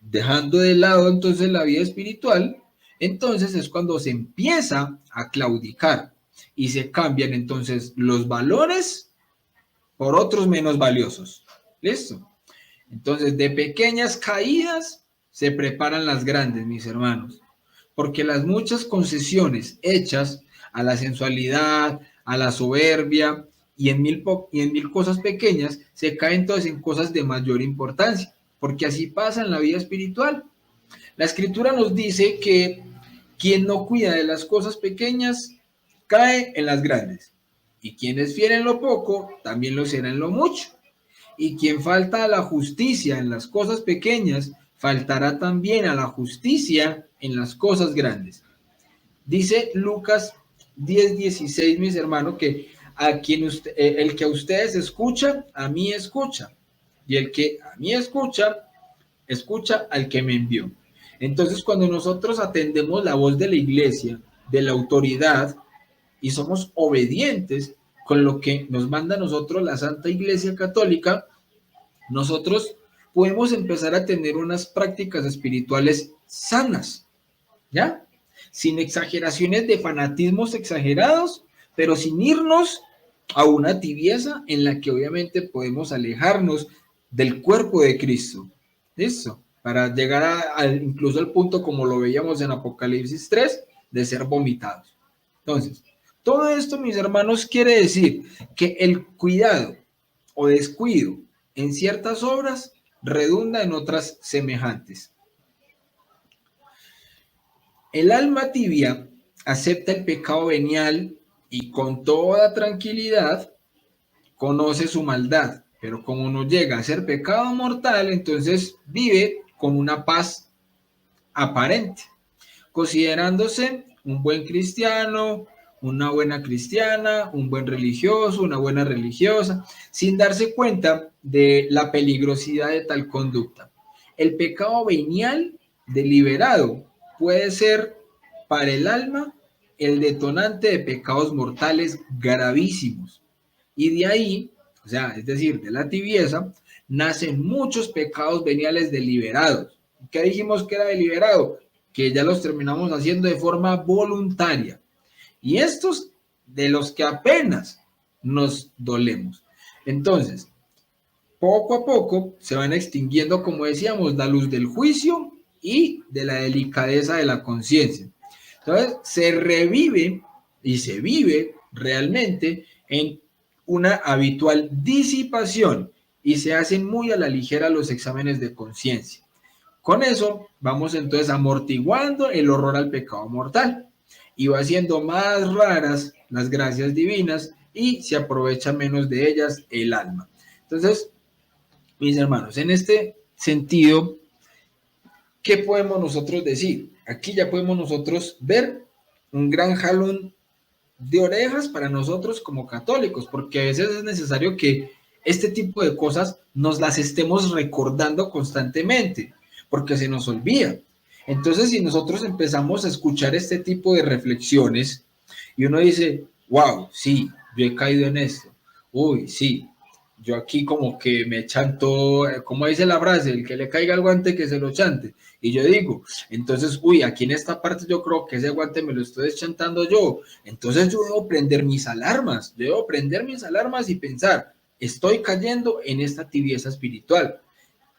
dejando de lado entonces la vida espiritual, entonces es cuando se empieza a claudicar y se cambian entonces los valores por otros menos valiosos. ¿Listo? Entonces, de pequeñas caídas se preparan las grandes, mis hermanos, porque las muchas concesiones hechas a la sensualidad, a la soberbia y en mil cosas pequeñas se caen entonces en cosas de mayor importancia, porque así pasa en la vida espiritual. La escritura nos dice que quien no cuida de las cosas pequeñas cae en las grandes, y quien es fiel en lo poco también lo será en lo mucho. Y quien falta a la justicia en las cosas pequeñas, faltará también a la justicia en las cosas grandes. Dice Lucas 10:16, mis hermanos, que a quien el que a ustedes escucha, a mí escucha. Y el que a mí escucha, escucha al que me envió. Entonces, cuando nosotros atendemos la voz de la iglesia, de la autoridad, y somos obedientes con lo que nos manda a nosotros la Santa Iglesia Católica, nosotros podemos empezar a tener unas prácticas espirituales sanas, ¿ya? Sin exageraciones de fanatismos exagerados, pero sin irnos a una tibieza en la que obviamente podemos alejarnos del cuerpo de Cristo. Eso. para llegar incluso al punto, como lo veíamos en Apocalipsis 3, de ser vomitados. Entonces, todo esto, mis hermanos, quiere decir que el cuidado o descuido en ciertas obras redunda en otras semejantes. El alma tibia acepta el pecado venial y con toda tranquilidad conoce su maldad, pero como no llega a ser pecado mortal, entonces vive con una paz aparente, considerándose un buen cristiano, una buena cristiana, un buen religioso, una buena religiosa, sin darse cuenta de la peligrosidad de tal conducta. El pecado venial deliberado puede ser para el alma el detonante de pecados mortales gravísimos. Y de ahí, o sea, es decir, de la tibieza, nacen muchos pecados veniales deliberados. ¿Qué dijimos que era deliberado? Que ya los terminamos haciendo de forma voluntaria. Y estos de los que apenas nos dolemos. Entonces, poco a poco se van extinguiendo, como decíamos, la luz del juicio y de la delicadeza de la conciencia. Entonces, se revive y se vive realmente en una habitual disipación y se hacen muy a la ligera los exámenes de conciencia. Con eso vamos entonces amortiguando el horror al pecado mortal y va haciendo más raras las gracias divinas y se aprovecha menos de ellas el alma. Entonces, mis hermanos, en este sentido, ¿qué podemos nosotros decir? Aquí ya podemos nosotros ver un gran jalón de orejas para nosotros como católicos, porque a veces es necesario que este tipo de cosas nos las estemos recordando constantemente, porque se nos olvida. Entonces, si nosotros empezamos a escuchar este tipo de reflexiones y uno dice, wow, sí, yo he caído en esto, uy, sí, yo aquí como que me chanto, como dice la frase, el que le caiga el guante que se lo chante. Y yo digo, entonces, uy, aquí en esta parte yo creo que ese guante me lo estoy deschantando yo. Entonces yo debo prender mis alarmas, y pensar, estoy cayendo en esta tibieza espiritual.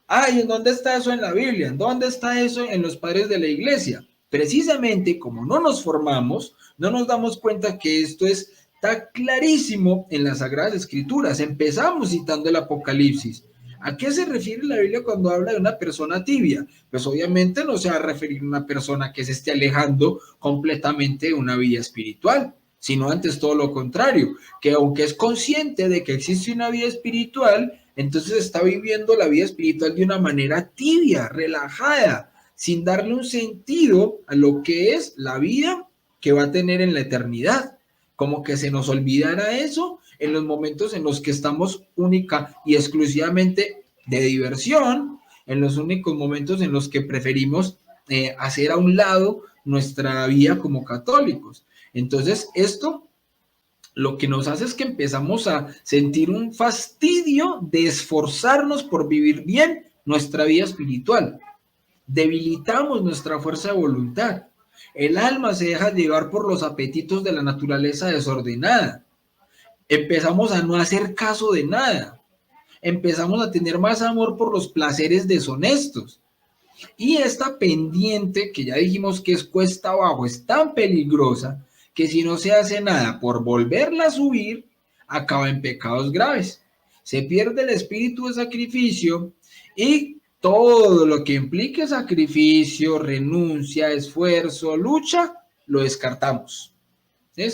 Ay, ¿en dónde está eso en la Biblia? ¿En dónde está eso en los padres de la iglesia? Precisamente como no nos formamos, no nos damos cuenta que esto está clarísimo en las Sagradas Escrituras. Empezamos citando el Apocalipsis. ¿A qué se refiere la Biblia cuando habla de una persona tibia? Pues obviamente no se va a referir a una persona que se esté alejando completamente de una vida espiritual, sino antes todo lo contrario, que aunque es consciente de que existe una vida espiritual, entonces está viviendo la vida espiritual de una manera tibia, relajada, sin darle un sentido a lo que es la vida que va a tener en la eternidad. Como que se nos olvidara eso en los momentos en los que estamos única y exclusivamente de diversión, en los únicos momentos en los que preferimos hacer a un lado nuestra vida como católicos. Entonces, esto lo que nos hace es que empezamos a sentir un fastidio de esforzarnos por vivir bien nuestra vida espiritual. Debilitamos nuestra fuerza de voluntad. El alma se deja llevar por los apetitos de la naturaleza desordenada. Empezamos a no hacer caso de nada. Empezamos a tener más amor por los placeres deshonestos. Y esta pendiente, que ya dijimos que es cuesta abajo, es tan peligrosa que si no se hace nada por volverla a subir, acaba en pecados graves. Se pierde el espíritu de sacrificio y todo lo que implique sacrificio, renuncia, esfuerzo, lucha, lo descartamos. ¿Sí?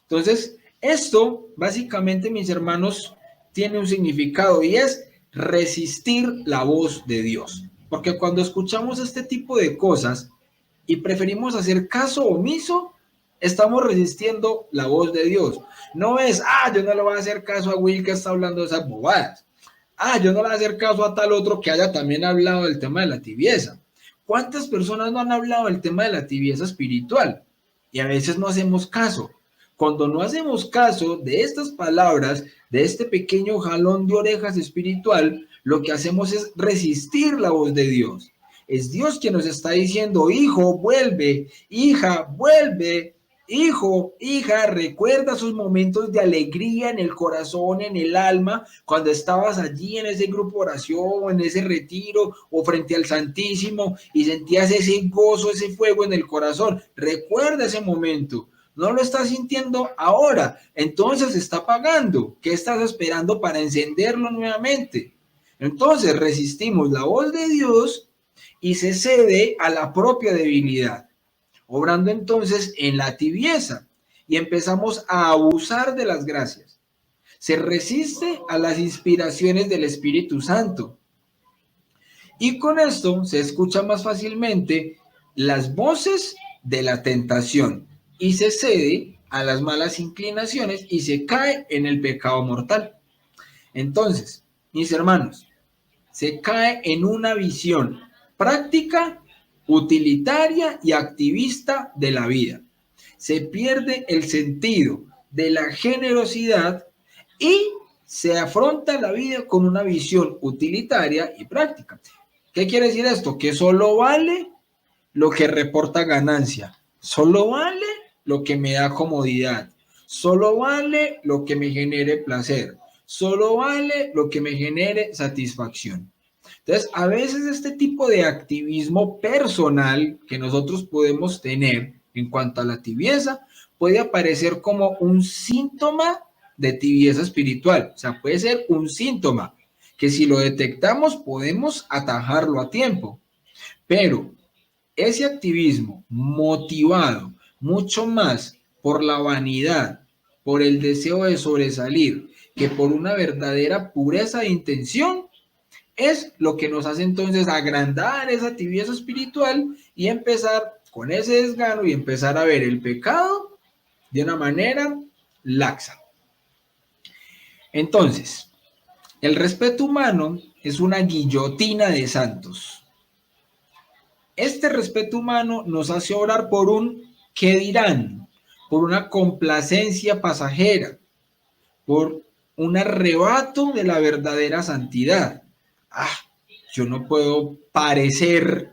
Entonces, esto básicamente, mis hermanos, tiene un significado y es resistir la voz de Dios. Porque cuando escuchamos este tipo de cosas y preferimos hacer caso omiso, estamos resistiendo la voz de Dios. No es, yo no le voy a hacer caso a Will que está hablando de esas bobadas. Yo no le voy a hacer caso a tal otro que haya también hablado del tema de la tibieza. ¿Cuántas personas no han hablado del tema de la tibieza espiritual? Y a veces no hacemos caso. Cuando no hacemos caso de estas palabras, de este pequeño jalón de orejas espiritual, lo que hacemos es resistir la voz de Dios. Es Dios quien nos está diciendo, hijo, vuelve, hija, vuelve. Hijo, hija, recuerda esos momentos de alegría en el corazón, en el alma, cuando estabas allí en ese grupo de oración, o en ese retiro, o frente al Santísimo, y sentías ese gozo, ese fuego en el corazón. Recuerda ese momento. No lo estás sintiendo ahora, entonces se está apagando. ¿Qué estás esperando para encenderlo nuevamente? Entonces resistimos la voz de Dios y se cede a la propia debilidad, obrando entonces en la tibieza, y empezamos a abusar de las gracias. Se resiste a las inspiraciones del Espíritu Santo, y con esto se escucha más fácilmente las voces de la tentación y se cede a las malas inclinaciones y se cae en el pecado mortal. Entonces, mis hermanos, se cae en una visión práctica, utilitaria y activista de la vida. Se pierde el sentido de la generosidad y se afronta la vida con una visión utilitaria y práctica. ¿Qué quiere decir esto? Que solo vale lo que reporta ganancia, solo vale lo que me da comodidad, solo vale lo que me genere placer, solo vale lo que me genere satisfacción. Entonces, a veces este tipo de activismo personal que nosotros podemos tener en cuanto a la tibieza puede aparecer como un síntoma de tibieza espiritual. O sea, puede ser un síntoma que si lo detectamos podemos atajarlo a tiempo. Pero ese activismo motivado mucho más por la vanidad, por el deseo de sobresalir, que por una verdadera pureza de intención, es lo que nos hace entonces agrandar esa tibieza espiritual y empezar con ese desgano y empezar a ver el pecado de una manera laxa. Entonces, el respeto humano es una guillotina de santos. Este respeto humano nos hace orar por un ¿qué dirán? Por una complacencia pasajera, por un arrebato de la verdadera santidad. Yo no puedo parecer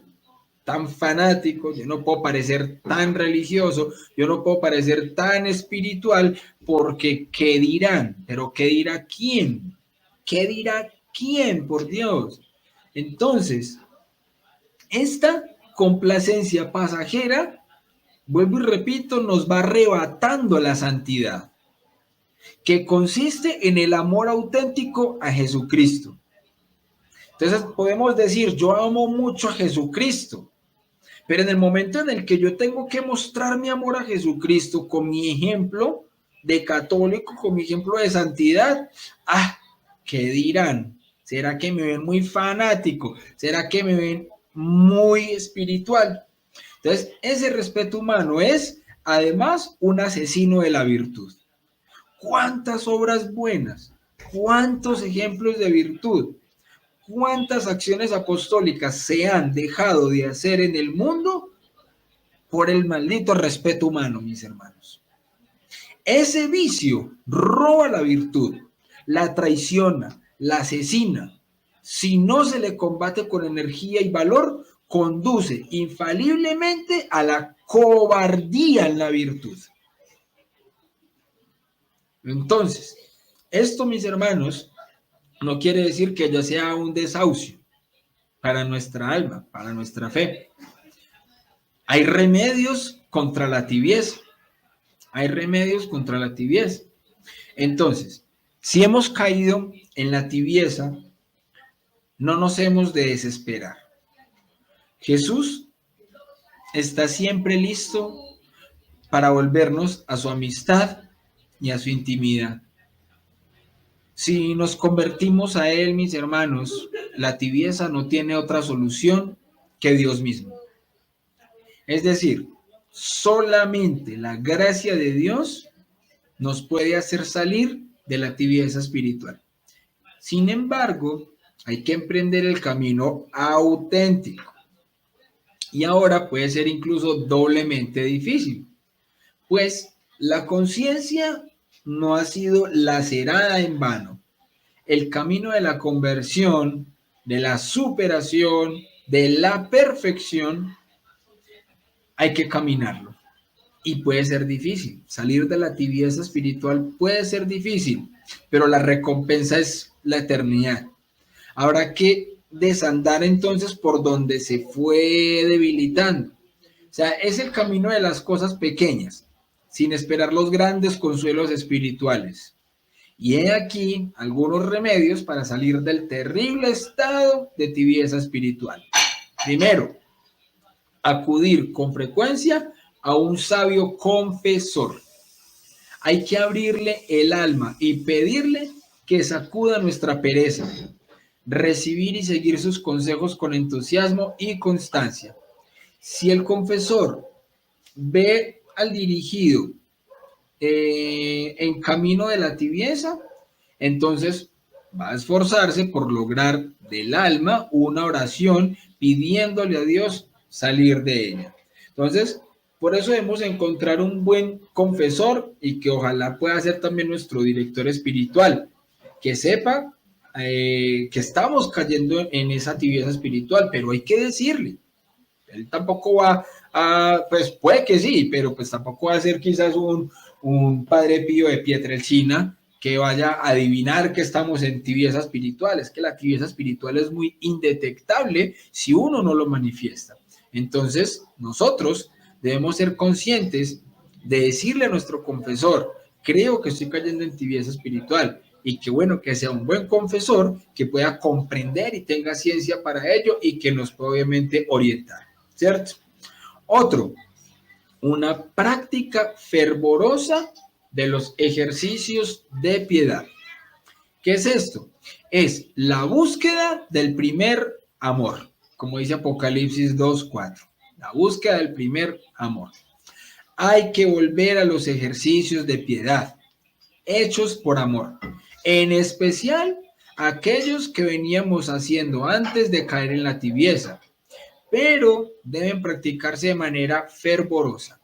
tan fanático, yo no puedo parecer tan religioso, yo no puedo parecer tan espiritual, porque ¿qué dirán? Pero ¿qué dirá quién? ¿Qué dirá quién, por Dios? Entonces, esta complacencia pasajera, vuelvo y repito, nos va arrebatando la santidad, que consiste en el amor auténtico a Jesucristo. Entonces podemos decir, yo amo mucho a Jesucristo, pero en el momento en el que yo tengo que mostrar mi amor a Jesucristo con mi ejemplo de católico, con mi ejemplo de santidad, ¿qué dirán? ¿Será que me ven muy fanático? ¿Será que me ven muy espiritual? Entonces, ese respeto humano es, además, un asesino de la virtud. ¿Cuántas obras buenas? ¿Cuántos ejemplos de virtud? ¿Cuántas acciones apostólicas se han dejado de hacer en el mundo por el maldito respeto humano, mis hermanos? Ese vicio roba la virtud, la traiciona, la asesina. Si no se le combate con energía y valor, conduce infaliblemente a la cobardía en la virtud. Entonces, esto, mis hermanos, no quiere decir que ya sea un desahucio para nuestra alma, para nuestra fe. Hay remedios contra la tibieza. Hay remedios contra la tibieza. Entonces, si hemos caído en la tibieza, no nos hemos de desesperar. Jesús está siempre listo para volvernos a su amistad y a su intimidad. Si nos convertimos a Él, mis hermanos, la tibieza no tiene otra solución que Dios mismo. Es decir, solamente la gracia de Dios nos puede hacer salir de la tibieza espiritual. Sin embargo, hay que emprender el camino auténtico. Y ahora puede ser incluso doblemente difícil, pues la conciencia no ha sido lacerada en vano. El camino de la conversión, de la superación, de la perfección, hay que caminarlo. y puede ser difícil. Salir de la tibieza espiritual puede ser difícil, pero la recompensa es la eternidad. Habrá que desandar entonces por donde se fue debilitando. O sea, es el camino de las cosas pequeñas, sin esperar los grandes consuelos espirituales. Y he aquí algunos remedios para salir del terrible estado de tibieza espiritual. Primero, acudir con frecuencia a un sabio confesor. Hay que abrirle el alma y pedirle que sacuda nuestra pereza, recibir y seguir sus consejos con entusiasmo y constancia. Si el confesor ve al dirigido en camino de la tibieza, entonces va a esforzarse por lograr del alma una oración pidiéndole a Dios salir de ella. Entonces, por eso debemos encontrar un buen confesor y que ojalá pueda ser también nuestro director espiritual, que sepa que estamos cayendo en esa tibieza espiritual, pero hay que decirle. Él tampoco va a, pues puede que sí, pero pues tampoco va a ser quizás un padre pío de Pietrelcina que vaya a adivinar que estamos en tibieza espiritual. Es que la tibieza espiritual es muy indetectable si uno no lo manifiesta. Entonces, nosotros debemos ser conscientes de decirle a nuestro confesor, creo que estoy cayendo en tibieza espiritual, y que bueno, que sea un buen confesor que pueda comprender y tenga ciencia para ello y que nos pueda obviamente orientar, ¿cierto? Otro, una práctica fervorosa de los ejercicios de piedad. ¿Qué es esto? Es la búsqueda del primer amor, como dice Apocalipsis 2:4, la búsqueda del primer amor. Hay que volver a los ejercicios de piedad, hechos por amor, en especial aquellos que veníamos haciendo antes de caer en la tibieza, pero deben practicarse de manera fervorosa.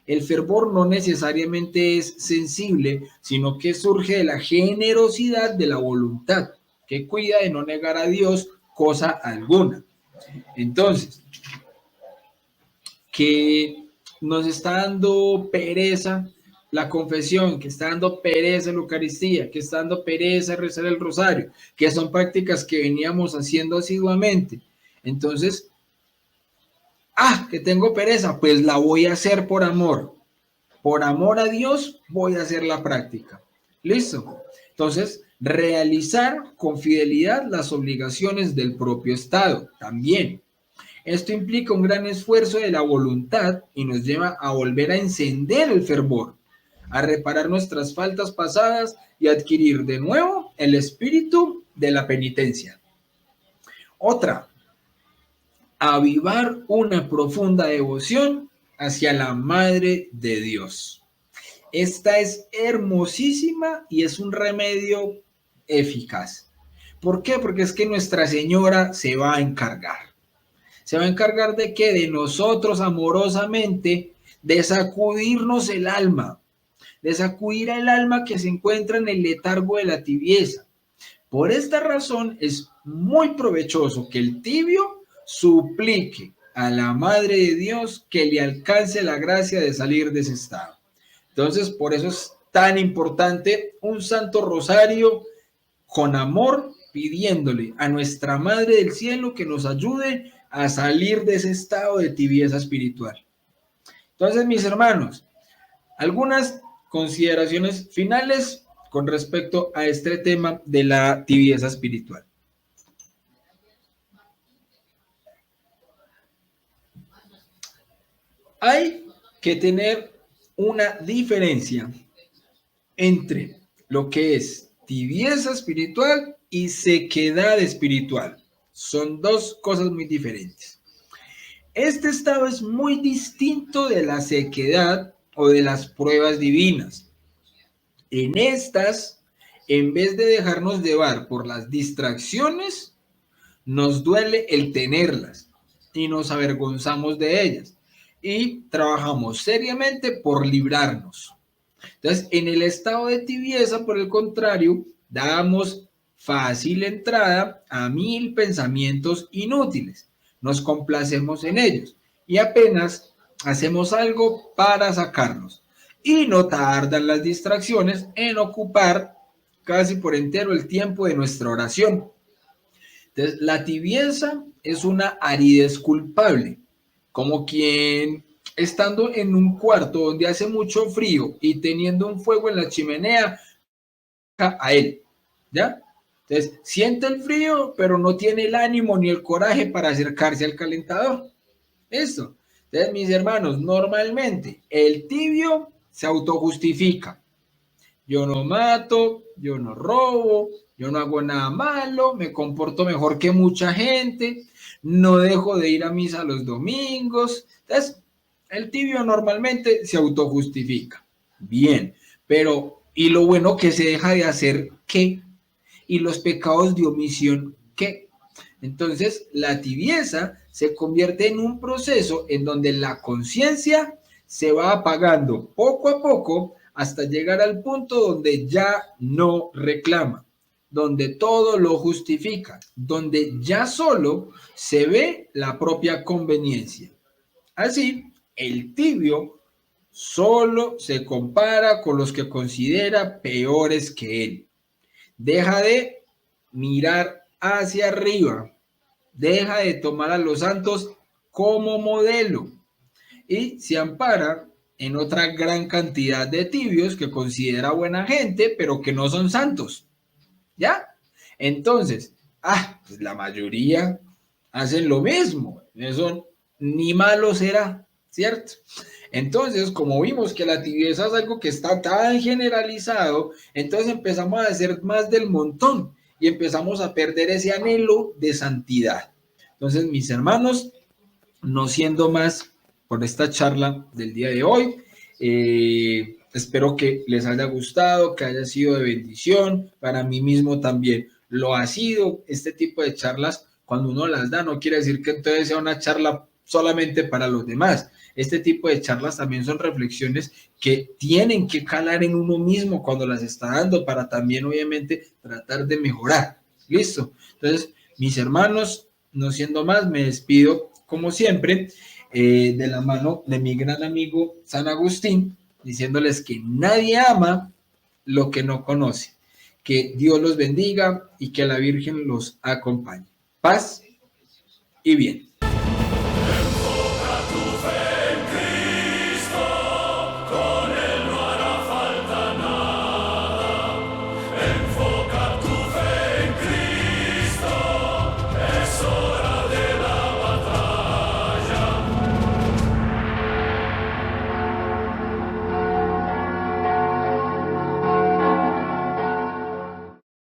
El fervor no necesariamente es sensible, sino que surge de la generosidad de la voluntad, que cuida de no negar a Dios cosa alguna. Entonces, que nos está dando pereza la confesión, que está dando pereza la Eucaristía, que está dando pereza rezar el rosario, que son prácticas que veníamos haciendo asiduamente. Entonces, que tengo pereza, pues la voy a hacer por amor. Por amor a Dios voy a hacer la práctica. ¿Listo? Entonces, realizar con fidelidad las obligaciones del propio Estado también. Esto implica un gran esfuerzo de la voluntad y nos lleva a volver a encender el fervor, a reparar nuestras faltas pasadas y adquirir de nuevo el espíritu de la penitencia. Otra, avivar una profunda devoción hacia la Madre de Dios. Esta es hermosísima y es un remedio eficaz. ¿Por qué? Porque es que Nuestra Señora se va a encargar. ¿Se va a encargar de qué? De nosotros amorosamente, de sacudirnos el alma, de sacudir el alma que se encuentra en el letargo de la tibieza. Por esta razón es muy provechoso que el tibio suplique a la Madre de Dios que le alcance la gracia de salir de ese estado. Entonces, por eso es tan importante un Santo Rosario con amor, pidiéndole a nuestra Madre del Cielo que nos ayude a salir de ese estado de tibieza espiritual. Entonces, mis hermanos, algunas consideraciones finales con respecto a este tema de la tibieza espiritual. Hay que tener una diferencia entre lo que es tibieza espiritual y sequedad espiritual. Son dos cosas muy diferentes. Este estado es muy distinto de la sequedad o de las pruebas divinas. En estas, en vez de dejarnos llevar por las distracciones, nos duele el tenerlas y nos avergonzamos de ellas y trabajamos seriamente por librarnos. Entonces, en el estado de tibieza, por el contrario, damos fácil entrada a 1000 pensamientos inútiles. Nos complacemos en ellos y apenas hacemos algo para sacarnos. Y no tardan las distracciones en ocupar casi por entero el tiempo de nuestra oración. Entonces, la tibieza es una aridez culpable, como quien estando en un cuarto donde hace mucho frío y teniendo un fuego en la chimenea, a él, ¿ya? Entonces, siente el frío, pero no tiene el ánimo ni el coraje para acercarse al calentador. ¿Listo? Entonces, mis hermanos, normalmente el tibio se autojustifica. Yo no mato, yo no robo, yo no hago nada malo, me comporto mejor que mucha gente, no dejo de ir a misa los domingos. Entonces, el tibio normalmente se autojustifica. Bien, pero ¿y lo bueno que se deja de hacer qué? ¿Y los pecados de omisión qué? Entonces, la tibieza se convierte en un proceso en donde la conciencia se va apagando poco a poco hasta llegar al punto donde ya no reclama, donde todo lo justifica, donde ya solo se ve la propia conveniencia. Así, el tibio solo se compara con los que considera peores que él. Deja de mirar hacia arriba, deja de tomar a los santos como modelo y se ampara en otra gran cantidad de tibios que considera buena gente, pero que no son santos. ¿Ya? Entonces, pues la mayoría hacen lo mismo. Eso ni malo será, ¿cierto? Entonces, como vimos que la tibieza es algo que está tan generalizado, entonces empezamos a hacer más del montón y empezamos a perder ese anhelo de santidad. Entonces, mis hermanos, no siendo más por esta charla del día de hoy, espero que les haya gustado, que haya sido de bendición. Para mí mismo también lo ha sido. Este tipo de charlas, cuando uno las da, no quiere decir que entonces sea una charla solamente para los demás. Este tipo de charlas también son reflexiones que tienen que calar en uno mismo cuando las está dando para también, obviamente, tratar de mejorar. ¿Listo? Entonces, mis hermanos, no siendo más, me despido como siempre de la mano de mi gran amigo San Agustín, diciéndoles que nadie ama lo que no conoce. Que Dios los bendiga y que la Virgen los acompañe. Paz y bien.